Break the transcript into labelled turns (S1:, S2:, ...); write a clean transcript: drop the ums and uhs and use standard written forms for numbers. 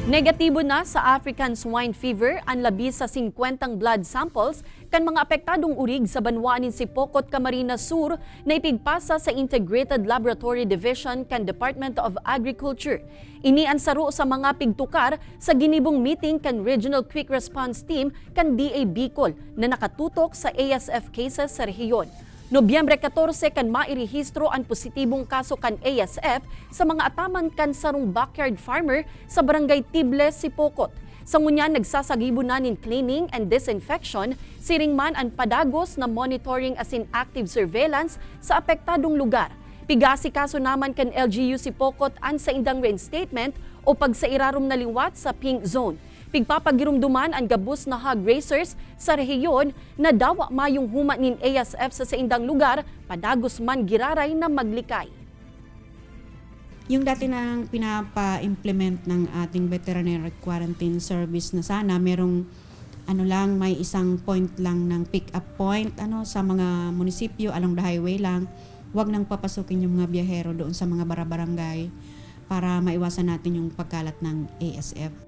S1: Negatibo na sa African swine fever ang labi sa 50 blood samples kan mga apektadong urig sa banwaanin si Pocot, Camarines Sur na ipigpasa sa Integrated Laboratory Division kan Department of Agriculture. Ini ang saro sa mga pigtukar sa ginibong meeting kan Regional Quick Response Team kan DA Bicol na nakatutok sa ASF cases sa rehiyon. Nobyembre 14 kan mairehistro ang positibong kaso kan ASF sa mga ataman kan sarong backyard farmer sa barangay Tibles, Sipocot. Sa ngunyan nagsasagibo na nin cleaning and disinfection, siring man ang padagos na monitoring as in active surveillance sa apektadong lugar. Pigasi kaso naman kan LGU Sipocot an sa indang reinstatement o pagsairarom na liwat sa pink zone. Pigpapagirumduman ang gabus na hog racers sa rehiyon na dawa mayong huma nin ASF sa indang lugar, padagos man giraray na maglikay.
S2: Yung dati nang pinapa-implement ng ating veterinary quarantine service na sana merong may isang point lang ng pick-up point sa mga munisipyo along the highway lang. Huwag nang papasukin yung mga biyahero doon sa mga barabarangay para maiwasan natin yung pagkalat ng ASF.